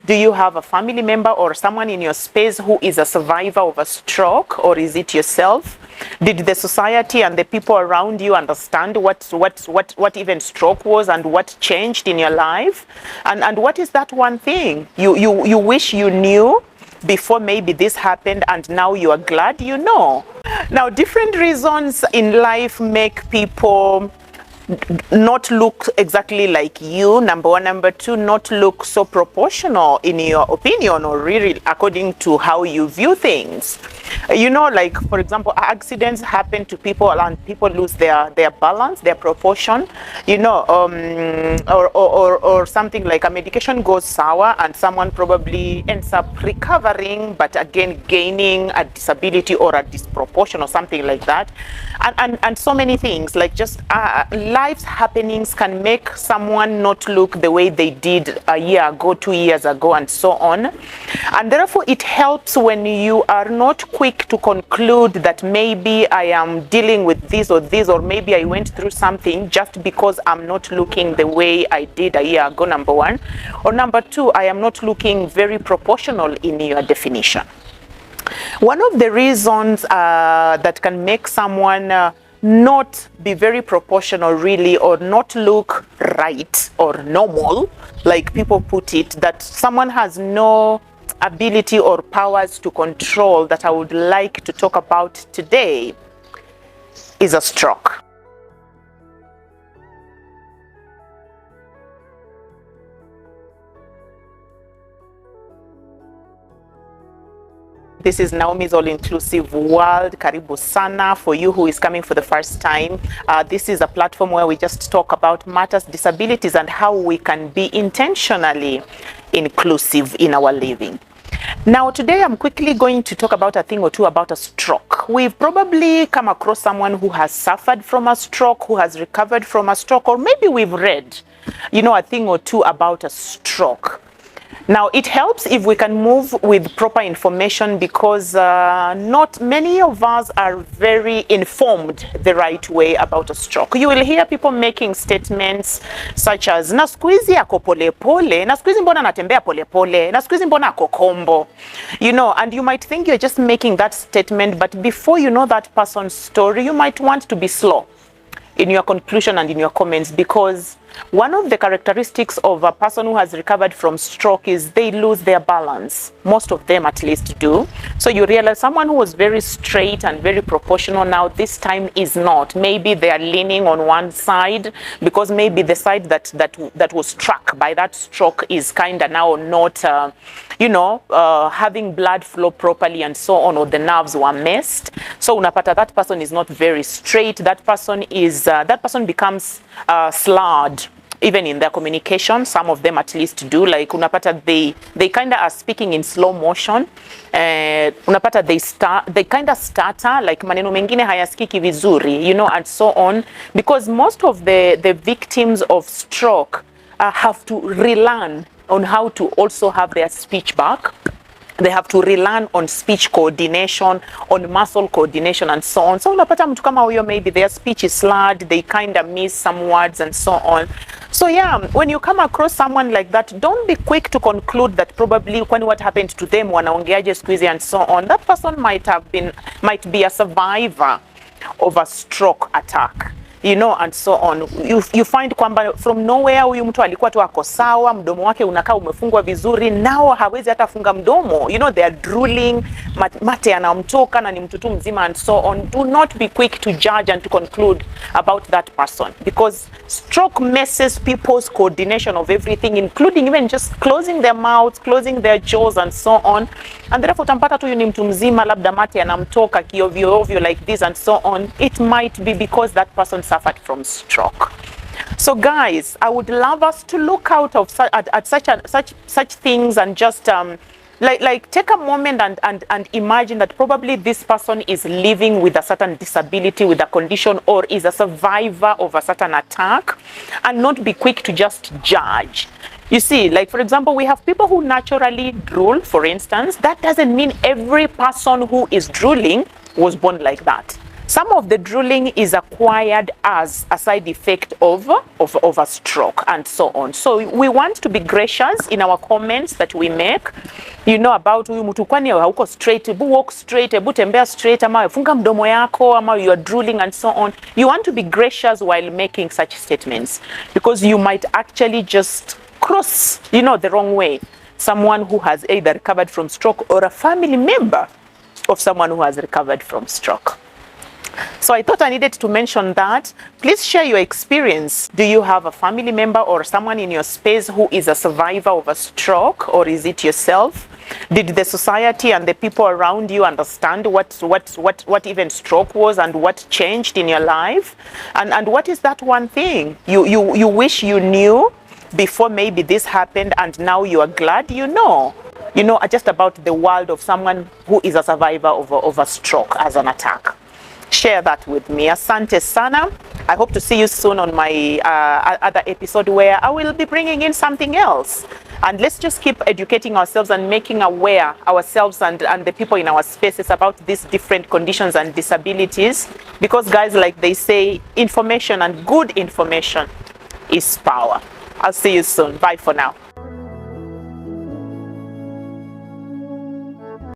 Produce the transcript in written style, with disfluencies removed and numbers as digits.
Do you have a family member or someone in your space who is a survivor of a stroke, or is it yourself? Did the society and the people around you understand what even stroke was and what changed in your life? And what is that one thing you wish you knew before maybe this happened, and now you are glad you know? Now, different reasons in life make people not look exactly like you, number one. Number two, not look so proportional in your opinion, or really according to how you view things. You know, like for example, accidents happen to people and people lose their balance, their proportion, you know, or something like a medication goes sour and someone probably ends up recovering, but again gaining a disability or a disproportion or something like that. And so many things, like just life's happenings can make someone not look the way they did a year ago, 2 years ago, and so on. And therefore it helps when you are not quick to conclude that maybe I am dealing with this, or maybe I went through something just because I'm not looking the way I did a year ago, number one. Or number two, I am not looking very proportional in your definition. One of the reasons that can make someone not be very proportional really, or not look right or normal, like people put it, that someone has no ability or powers to control, that I would like to talk about today, is a stroke. This is Naomi's All-Inclusive World. Karibu sana. For you who is coming for the first time, this is a platform where we just talk about matters, disabilities, and how we can be intentionally inclusive in our living. Now, today I'm quickly going to talk about a thing or two about a stroke. We've probably come across someone who has suffered from a stroke, who has recovered from a stroke, or maybe we've read, you know, a thing or two about a stroke. Now, it helps if we can move with proper information, because not many of us are very informed the right way about a stroke. You will hear people making statements such as, na siku hizi ako pole pole, na siku hizi mbona anatembea pole pole, na siku hizi mbona ako kombo. You know, and you might think you're just making that statement, but before you know that person's story, you might want to be slow in your conclusion and in your comments, because one of the characteristics of a person who has recovered from stroke is they lose their balance. Most of them at least do. So you realize someone who was very straight and very proportional now this time is not. Maybe they are leaning on one side because maybe the side that was struck by that stroke is kind of now not, having blood flow properly and so on, or the nerves were messed. So unapata that person is not very straight. That person becomes slurred. Even in their communication, some of them at least do. Like unapata they kind of are speaking in slow motion. Unapata they kind of stutter, like maneno mengine hayasikiki vizuri, you know, and so on. Because most of the victims of stroke have to relearn on how to also have their speech back. They have to relearn on speech coordination, on muscle coordination, and so on. So unapata mtu kama huyo, maybe their speech is slurred, they kind of miss some words and so on. So yeah, when you come across someone like that, don't be quick to conclude that probably when what happened to them, wanaongeaje siku hizi and so on. That person might be a survivor of a stroke attack, you know, and so on. You find kwamba from nowhere huyu mtu alikuwa tu ako sawa, mdomo wake unakaa umefungwa vizuri, nao hawezi hata funga mdomo, you know, they are drooling, mate yanamtoka na ni mtu tu mzima and so on. Do not be quick to judge and to conclude about that person, because stroke messes people's coordination of everything, including even just closing their mouths, closing their jaws and so on. And therefore utampata tu ni mtu mzima, labda mate yanamtoka kiovyo ovyo like this and so on. It might be because that person suffered from stroke. So guys, I would love us to look out at such things, and just like take a moment and imagine that probably this person is living with a certain disability, with a condition, or is a survivor of a certain attack, and not be quick to just judge. You see, like for example, we have people who naturally drool, for instance. That doesn't mean every person who is drooling was born like that. Some of the drooling is acquired as a side effect of a stroke and so on. So we want to be gracious in our comments that we make, you know, about huyu mtu kwani hauko straight, hebu walk straight, hebu tembea straight, ama funga mdomo yako, ama you are drooling and so on. You want to be gracious while making such statements, because you might actually just cross, you know, the wrong way someone who has either recovered from stroke or a family member of someone who has recovered from stroke. So I thought I needed to mention that. Please share your experience. Do you have a family member or someone in your space who is a survivor of a stroke, or is it yourself? Did the society and the people around you understand what even stroke was and what changed in your life? And what is that one thing you wish you knew before maybe this happened, and now you are glad you know just about the world of someone who is a survivor of a stroke as an attack? Share that with me. Asante sana. I hope to see you soon on my other episode, where I will be bringing in something else. And let's just keep educating ourselves and making aware ourselves and the people in our spaces about these different conditions and disabilities. Because guys, like they say, information and good information is power. I'll see you soon. Bye for now.